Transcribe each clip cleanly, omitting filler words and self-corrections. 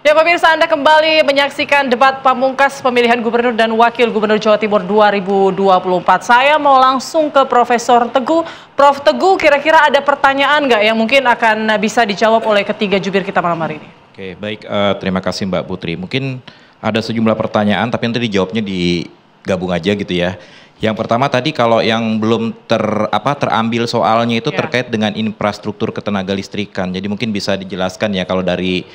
Ya pemirsa, Anda kembali menyaksikan debat pamungkas pemilihan gubernur dan wakil gubernur Jawa Timur 2024. Saya mau langsung ke Profesor Teguh. Prof Teguh, kira-kira ada pertanyaan nggak yang mungkin akan bisa dijawab oleh ketiga jubir kita malam hari ini? Oke, baik. Terima kasih Mbak Putri. Mungkin ada sejumlah pertanyaan, tapi nanti dijawabnya digabung aja gitu ya. Yang pertama tadi kalau yang belum terambil soalnya itu terkait dengan infrastruktur ketenaga listrikan. Jadi mungkin bisa dijelaskan ya kalau dari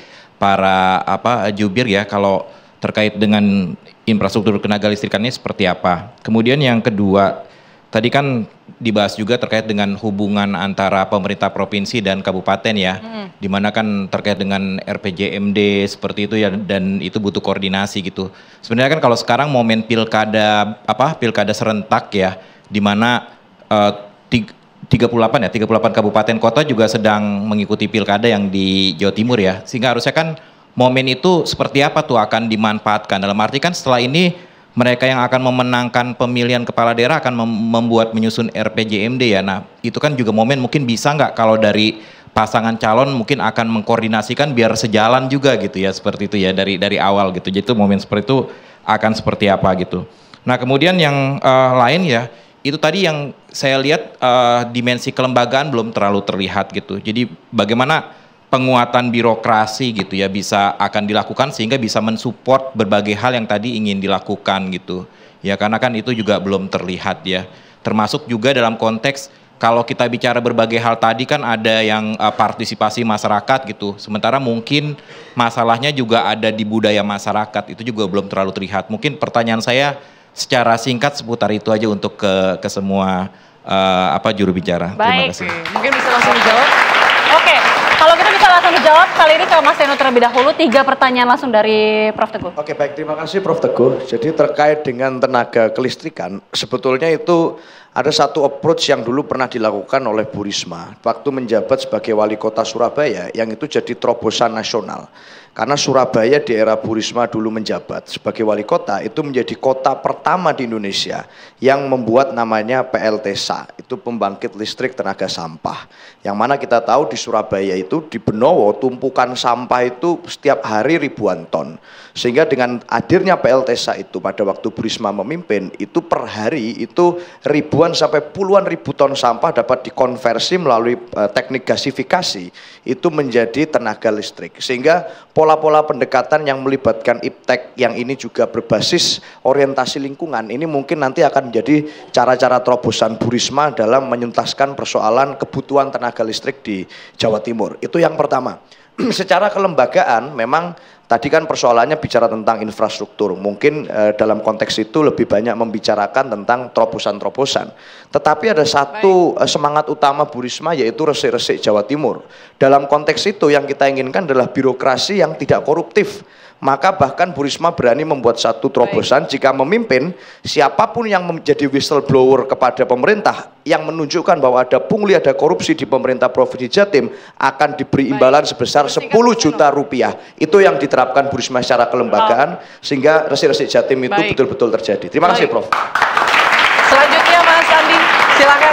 para jubir ya kalau terkait dengan infrastruktur tenaga listrikannya seperti apa. Kemudian yang kedua, tadi kan dibahas juga terkait dengan hubungan antara pemerintah provinsi dan kabupaten ya. Dimana kan terkait dengan RPJMD seperti itu ya, dan itu butuh koordinasi gitu. Sebenarnya kan kalau sekarang momen pilkada serentak ya, dimana 38 kabupaten kota juga sedang mengikuti pilkada yang di Jawa Timur ya. Sehingga harusnya kan momen itu seperti apa tuh akan dimanfaatkan. Dalam arti kan setelah ini mereka yang akan memenangkan pemilihan kepala daerah akan menyusun RPJMD ya. Nah itu kan juga momen mungkin bisa nggak kalau dari pasangan calon mungkin akan mengkoordinasikan biar sejalan juga gitu ya, seperti itu ya dari awal gitu. Jadi itu momen seperti itu akan seperti apa gitu. Nah kemudian yang lain ya, itu tadi yang saya lihat dimensi kelembagaan belum terlalu terlihat gitu. Jadi bagaimana penguatan birokrasi gitu ya bisa akan dilakukan sehingga bisa mensupport berbagai hal yang tadi ingin dilakukan gitu. Ya karena kan itu juga belum terlihat ya. Termasuk juga dalam konteks kalau kita bicara berbagai hal tadi kan ada yang partisipasi masyarakat gitu. Sementara mungkin masalahnya juga ada di budaya masyarakat, itu juga belum terlalu terlihat. Mungkin pertanyaan saya secara singkat seputar itu aja untuk ke semua juru bicara. Terima kasih. Mungkin bisa langsung dijawab. Oke, kalau kita bisa langsung dijawab kali ini ke Mas Seno terlebih dahulu. 3 pertanyaan langsung dari Prof Teguh. Oke, baik, terima kasih Prof Teguh. Jadi terkait dengan tenaga kelistrikan, sebetulnya itu ada satu approach yang dulu pernah dilakukan oleh Bu Risma waktu menjabat sebagai wali kota Surabaya, yang itu jadi terobosan nasional. Karena Surabaya di era Bu Risma dulu menjabat sebagai wali kota, itu menjadi kota pertama di Indonesia yang membuat namanya PLTSA, itu pembangkit listrik tenaga sampah. Yang mana kita tahu di Surabaya itu, di Benowo, tumpukan sampah itu setiap hari ribuan ton. Sehingga dengan hadirnya PLTSA itu pada waktu Bu Risma memimpin, itu per hari itu ribuan sampai puluhan ribu ton sampah dapat dikonversi melalui teknik gasifikasi itu menjadi tenaga listrik. Sehingga pola-pola pendekatan yang melibatkan iptek yang ini juga berbasis orientasi lingkungan ini mungkin nanti akan menjadi cara-cara terobosan Bu Risma dalam menyentaskan persoalan kebutuhan tenaga listrik di Jawa Timur. Itu yang pertama. Secara kelembagaan memang tadi kan persoalannya bicara tentang infrastruktur. Mungkin dalam konteks itu lebih banyak membicarakan tentang terobosan-terobosan. Tetapi ada satu semangat utama Bu Risma, yaitu resik-resik Jawa Timur. Dalam konteks itu yang kita inginkan adalah birokrasi yang tidak koruptif. Maka bahkan Bu Risma berani membuat satu terobosan jika memimpin, siapapun yang menjadi whistleblower kepada pemerintah yang menunjukkan bahwa ada pungli, ada korupsi di pemerintah Provinsi Jatim akan diberi imbalan sebesar 10 juta rupiah. Itu yang diterapkan Bu Risma secara kelembagaan sehingga resik-resik Jatim itu betul-betul terjadi. Terima kasih Prof. Selanjutnya Mas Andi, silakan.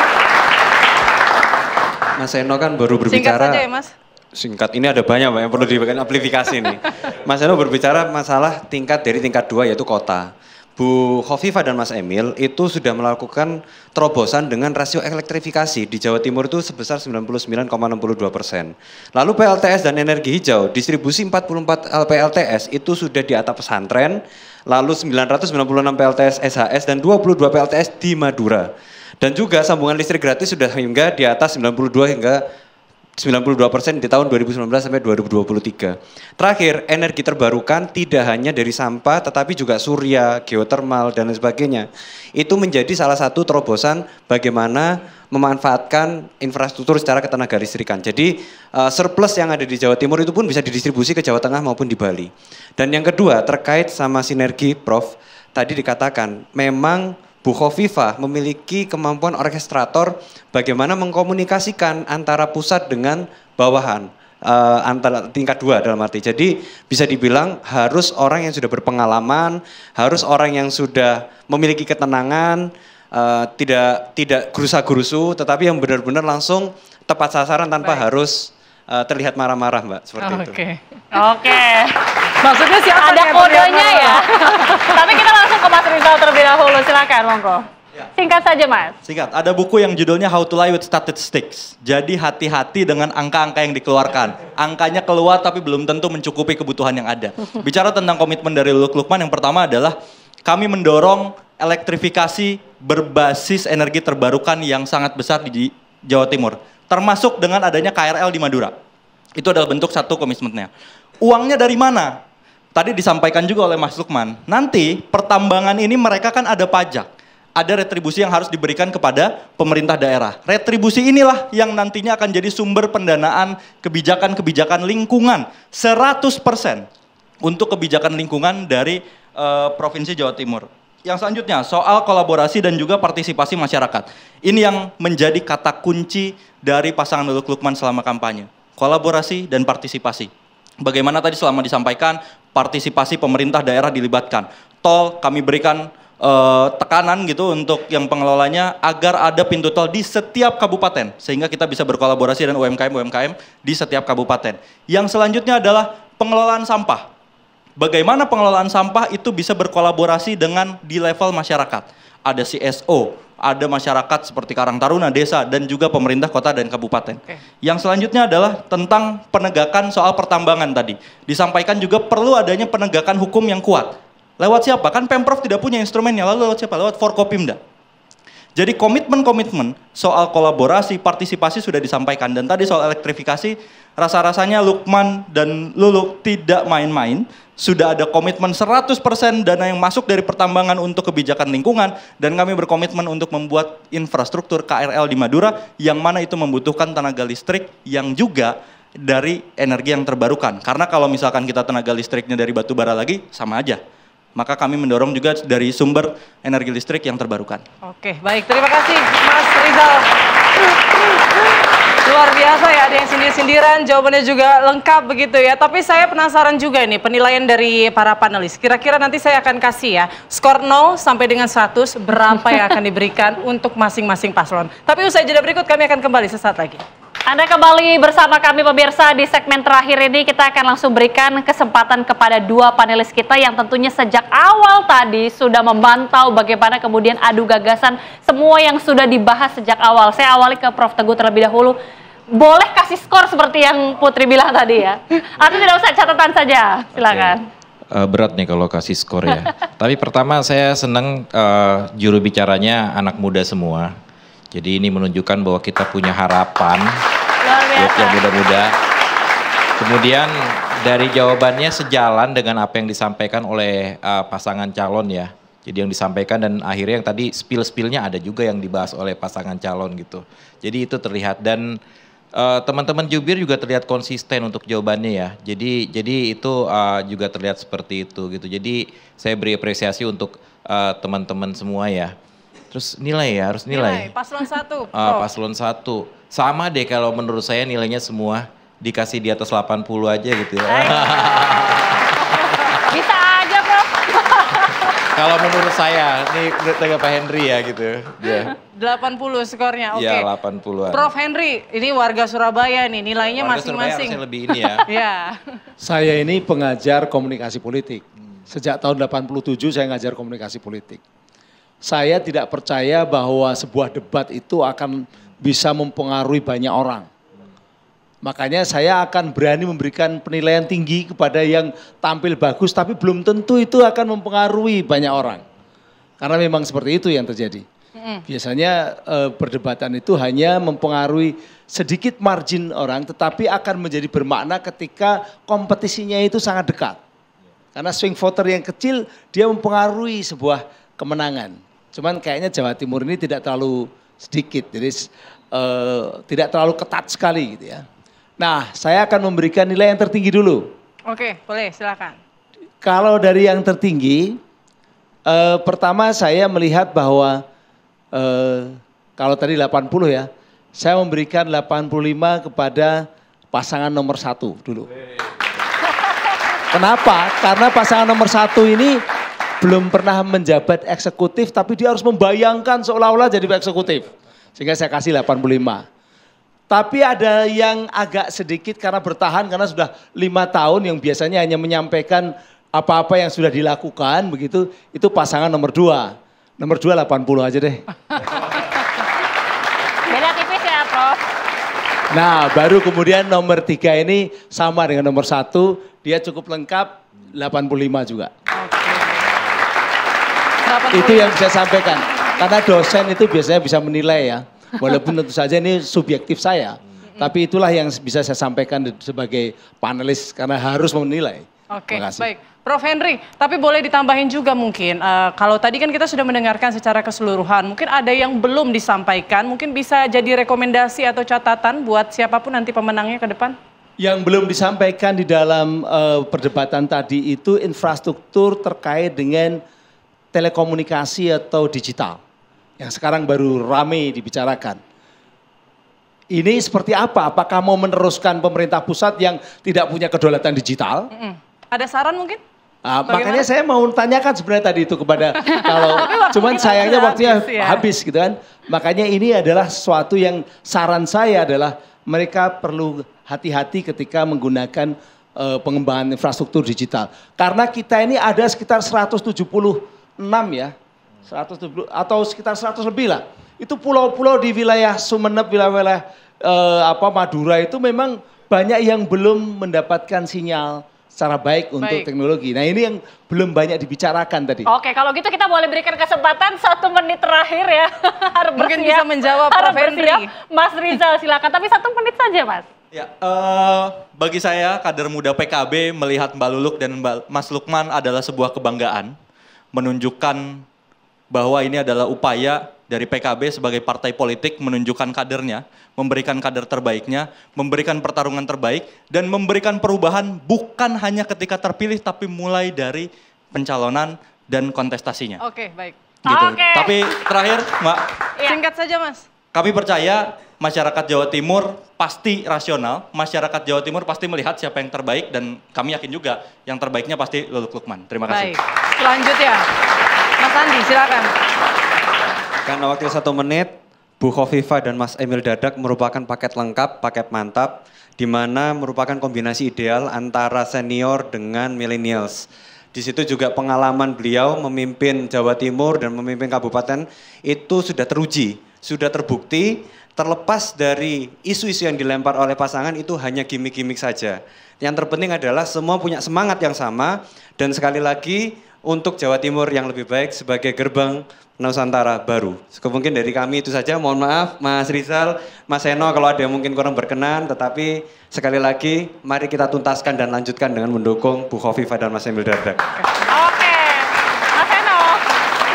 Mas Seno kan baru berbicara. Singkat saja ya Mas. Singkat, ini ada banyak Mbak yang perlu diberikan amplifikasi nih. Mas Seno berbicara masalah tingkat 2 yaitu kota. Bu Khofifah dan Mas Emil itu sudah melakukan terobosan dengan rasio elektrifikasi di Jawa Timur itu sebesar 99,62%. Lalu PLTS dan energi hijau, distribusi 44 PLTS itu sudah di atap pesantren, lalu 996 PLTS SHS dan 22 PLTS di Madura. Dan juga sambungan listrik gratis sudah hingga di atas 92 hingga 92% di tahun 2019 sampai 2023. Terakhir, energi terbarukan tidak hanya dari sampah tetapi juga surya, geotermal dan lain sebagainya. Itu menjadi salah satu terobosan bagaimana memanfaatkan infrastruktur secara ketenaga listrikan. Jadi surplus yang ada di Jawa Timur itu pun bisa didistribusi ke Jawa Tengah maupun di Bali. Dan yang kedua terkait sama sinergi Prof, tadi dikatakan memang Bu Khofifah memiliki kemampuan orkestrator bagaimana mengkomunikasikan antara pusat dengan bawahan, antara tingkat 2 dalam arti. Jadi bisa dibilang harus orang yang sudah berpengalaman, harus orang yang sudah memiliki ketenangan, tidak gerusa-gerusu, tetapi yang benar-benar langsung tepat sasaran tanpa harus terlihat marah-marah, Mbak, seperti itu. Oke. Maksudnya siapa Ada nih yang kodenya terlihat ya. marah? Tapi kita langsung ke Mas Rizal terlebih dahulu. Silakan, monggo. Singkat saja, Mas. Singkat, ada buku yang judulnya How to Lie with Statistics. Jadi hati-hati dengan angka-angka yang dikeluarkan. Angkanya keluar tapi belum tentu mencukupi kebutuhan yang ada. Bicara tentang komitmen dari Lukman, yang pertama adalah kami mendorong elektrifikasi berbasis energi terbarukan yang sangat besar di Jawa Timur. Termasuk dengan adanya KRL di Madura. Itu adalah bentuk satu komitmennya. Uangnya dari mana? Tadi disampaikan juga oleh Mas Lukman. Nanti pertambangan ini mereka kan ada pajak. Ada retribusi yang harus diberikan kepada pemerintah daerah. Retribusi inilah yang nantinya akan jadi sumber pendanaan kebijakan-kebijakan lingkungan 100% untuk kebijakan lingkungan dari Provinsi Jawa Timur. Yang selanjutnya soal kolaborasi dan juga partisipasi masyarakat. Ini yang menjadi kata kunci dari pasangan Lukman selama kampanye. Kolaborasi dan partisipasi. Bagaimana tadi selama disampaikan partisipasi pemerintah daerah dilibatkan. Tol kami berikan tekanan gitu untuk yang pengelolanya agar ada pintu tol di setiap kabupaten sehingga kita bisa berkolaborasi dengan UMKM di setiap kabupaten. Yang selanjutnya adalah pengelolaan sampah. Bagaimana pengelolaan sampah itu bisa berkolaborasi dengan di level masyarakat. Ada CSO, ada masyarakat seperti Karang Taruna, desa dan juga pemerintah kota dan kabupaten. Yang selanjutnya adalah tentang penegakan soal pertambangan tadi. Disampaikan juga perlu adanya penegakan hukum yang kuat. Lewat siapa? Kan Pemprov tidak punya instrumennya, lalu lewat siapa? Lewat Forkopimda. Jadi komitmen-komitmen soal kolaborasi, partisipasi sudah disampaikan. Dan tadi soal elektrifikasi, rasa-rasanya Lukman dan Lulu tidak main-main. Sudah ada komitmen 100% dana yang masuk dari pertambangan untuk kebijakan lingkungan. Dan kami berkomitmen untuk membuat infrastruktur KRL di Madura, yang mana itu membutuhkan tenaga listrik yang juga dari energi yang terbarukan. Karena kalau misalkan kita tenaga listriknya dari batu bara lagi, sama aja. Maka kami mendorong juga dari sumber energi listrik yang terbarukan. Oke, baik. Terima kasih Mas Rizal. Luar biasa ya, ada yang sindir-sindiran, jawabannya juga lengkap begitu ya. Tapi saya penasaran juga nih penilaian dari para panelis. Kira-kira nanti saya akan kasih ya, skor 0 sampai dengan 100, berapa yang akan diberikan untuk masing-masing paslon. Tapi usai jeda berikut kami akan kembali sesaat lagi. Anda kembali bersama kami pemirsa di segmen terakhir ini. Kita akan langsung berikan kesempatan kepada dua panelis kita yang tentunya sejak awal tadi sudah memantau bagaimana kemudian adu gagasan semua yang sudah dibahas sejak awal. Saya awali ke Prof. Teguh terlebih dahulu. Boleh kasih skor seperti yang Putri bilang tadi ya? Atau tidak usah, catatan saja, silakan. Berat nih kalau kasih skor ya. Tapi pertama saya senang juru bicaranya anak muda semua. Jadi ini menunjukkan bahwa kita punya harapan buat yang muda-muda. Kemudian dari jawabannya sejalan dengan apa yang disampaikan oleh pasangan calon ya. Jadi yang disampaikan dan akhirnya yang tadi spill-spillnya ada juga yang dibahas oleh pasangan calon gitu. Jadi itu terlihat dan teman-teman jubir juga terlihat konsisten untuk jawabannya ya. Jadi itu juga terlihat seperti itu gitu. Jadi saya beri apresiasi untuk teman-teman semua ya. Terus nilai ya, harus nilai. Paslon 1. Paslon 1. Sama deh kalau menurut saya nilainya semua dikasih di atas 80 aja gitu ya. Bisa aja, Prof. Kalau menurut saya, ini menurut Pak Henry ya gitu. Ya. 80 skornya, oke. Iya, 80-an. Prof. Henry, ini warga Surabaya nih, nilainya masing-masing. Harusnya lebih ini ya. Ya. Saya ini pengajar komunikasi politik. Sejak tahun 87 saya ngajar komunikasi politik. Saya tidak percaya bahwa sebuah debat itu akan bisa mempengaruhi banyak orang. Makanya saya akan berani memberikan penilaian tinggi kepada yang tampil bagus, tapi belum tentu itu akan mempengaruhi banyak orang. Karena memang seperti itu yang terjadi. Biasanya perdebatan itu hanya mempengaruhi sedikit margin orang, tetapi akan menjadi bermakna ketika kompetisinya itu sangat dekat. Karena swing voter yang kecil, dia mempengaruhi sebuah kemenangan. Cuman kayaknya Jawa Timur ini tidak terlalu sedikit, jadi tidak terlalu ketat sekali gitu ya. Nah, saya akan memberikan nilai yang tertinggi dulu. Oke, boleh silakan. Kalau dari yang tertinggi, pertama saya melihat bahwa kalau tadi 80 ya, saya memberikan 85 kepada pasangan nomor 1 dulu. Kenapa? Karena pasangan nomor 1 ini belum pernah menjabat eksekutif, tapi dia harus membayangkan seolah-olah jadi eksekutif. Sehingga saya kasih 85. Tapi ada yang agak sedikit karena bertahan karena sudah 5 tahun yang biasanya hanya menyampaikan apa-apa yang sudah dilakukan begitu, itu pasangan nomor 2. Nomor 2 80 aja deh. Beda tipis ya, Prof. Nah, baru kemudian nomor 3 ini sama dengan nomor 1, dia cukup lengkap 85 juga. Itu yang bisa sampaikan. Karena dosen itu biasanya bisa menilai ya. Walaupun tentu saja ini subjektif saya. Tapi itulah yang bisa saya sampaikan sebagai panelis karena harus menilai. Oke, baik. Prof. Henry, tapi boleh ditambahin juga mungkin, kalau tadi kan kita sudah mendengarkan secara keseluruhan, mungkin ada yang belum disampaikan, mungkin bisa jadi rekomendasi atau catatan buat siapapun nanti pemenangnya ke depan? Yang belum disampaikan di dalam perdebatan tadi itu infrastruktur terkait dengan telekomunikasi atau digital. Yang sekarang baru ramai dibicarakan. Ini seperti apa? Apakah mau meneruskan pemerintah pusat yang tidak punya kedaulatan digital? Ada saran mungkin? Makanya saya mau tanyakan sebenarnya tadi itu kepada kalau cuman sayangnya waktunya habis gitu kan. Makanya ini adalah sesuatu yang saran saya adalah mereka perlu hati-hati ketika menggunakan pengembangan infrastruktur digital. Karena kita ini ada sekitar 176 ya. 170 atau sekitar 100 lebih lah. Itu pulau-pulau di wilayah Sumeneb, wilayah Madura itu memang banyak yang belum mendapatkan sinyal secara baik untuk teknologi. Nah ini yang belum banyak dibicarakan tadi. Oke, kalau gitu kita boleh berikan kesempatan 1 menit terakhir ya. Harus mungkin bisa menjawab Prof. Henry. Mas Rizal silakan, tapi 1 menit saja Mas. Ya, bagi saya kader muda PKB melihat Mbak Luluk dan Mas Lukman adalah sebuah kebanggaan. Menunjukkan bahwa ini adalah upaya dari PKB sebagai partai politik menunjukkan kadernya, memberikan kader terbaiknya, memberikan pertarungan terbaik, dan memberikan perubahan bukan hanya ketika terpilih, tapi mulai dari pencalonan dan kontestasinya. Oke, baik. Gitu. Tapi terakhir, Mbak. Singkat saja, Mas. Kami percaya masyarakat Jawa Timur pasti rasional, masyarakat Jawa Timur pasti melihat siapa yang terbaik, dan kami yakin juga yang terbaiknya pasti Luluk Lukman. Terima kasih. Baik, selanjutnya. Mas Andi, silakan. Karena waktu 1 menit, Bu Khofifah dan Mas Emil Dardak merupakan paket lengkap, paket mantap, di mana merupakan kombinasi ideal antara senior dengan millennials. Di situ juga pengalaman beliau memimpin Jawa Timur dan memimpin kabupaten itu sudah teruji, sudah terbukti, terlepas dari isu-isu yang dilempar oleh pasangan itu hanya gimmick-gimmick saja. Yang terpenting adalah semua punya semangat yang sama, dan sekali lagi untuk Jawa Timur yang lebih baik sebagai gerbang Nusantara baru. Mungkin dari kami itu saja, mohon maaf Mas Rizal, Mas Seno kalau ada yang mungkin kurang berkenan, tetapi sekali lagi mari kita tuntaskan dan lanjutkan dengan mendukung Bu Khofifah dan Mas Emil Dardak. Oke, Mas Seno.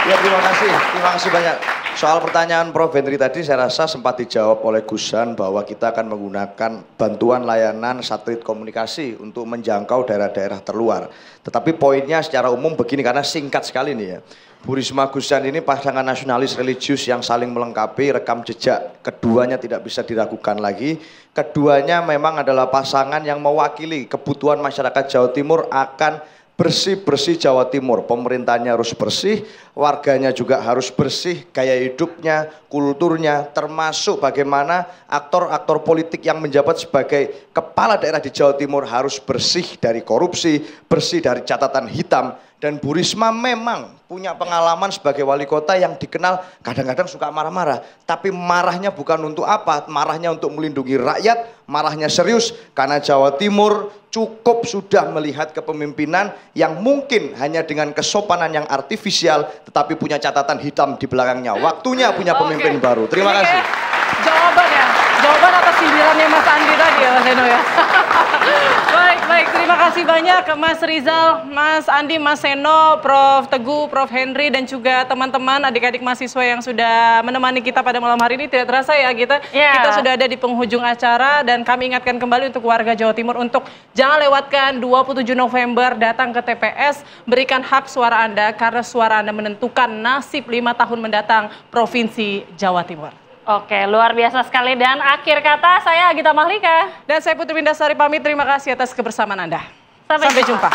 Ya terima kasih banyak. Soal pertanyaan Prof. Henry tadi saya rasa sempat dijawab oleh Gusan bahwa kita akan menggunakan bantuan layanan satelit komunikasi untuk menjangkau daerah-daerah terluar. Tetapi poinnya secara umum begini karena singkat sekali nih ya. Bu Risma Gusan ini pasangan nasionalis religius yang saling melengkapi, rekam jejak keduanya tidak bisa diragukan lagi. Keduanya memang adalah pasangan yang mewakili kebutuhan masyarakat Jawa Timur akan bersih-bersih Jawa Timur, pemerintahnya harus bersih, warganya juga harus bersih, gaya hidupnya, kulturnya, termasuk bagaimana aktor-aktor politik yang menjabat sebagai kepala daerah di Jawa Timur harus bersih dari korupsi, bersih dari catatan hitam. Dan Bu Risma memang punya pengalaman sebagai wali kota yang dikenal kadang-kadang suka marah-marah. Tapi marahnya bukan untuk apa, marahnya untuk melindungi rakyat, marahnya serius. Karena Jawa Timur cukup sudah melihat kepemimpinan yang mungkin hanya dengan kesopanan yang artifisial, tetapi punya catatan hitam di belakangnya. Waktunya punya pemimpin baru. Terima kasih. Jawaban atas sindirannya Mas Andi tadi ya Mas Seno ya. Baik, terima kasih banyak Mas Rizal, Mas Andi, Mas Seno, Prof. Teguh, Prof. Henry, dan juga teman-teman adik-adik mahasiswa yang sudah menemani kita pada malam hari ini. Tidak terasa ya kita sudah ada di penghujung acara, dan kami ingatkan kembali untuk warga Jawa Timur untuk jangan lewatkan 27 November, datang ke TPS, berikan hak suara Anda karena suara Anda menentukan nasib 5 tahun mendatang Provinsi Jawa Timur. Oke, luar biasa sekali. Dan akhir kata saya Agita Mahlika. Dan saya Putri Windasari pamit. Terima kasih atas kebersamaan Anda. Sampai jumpa.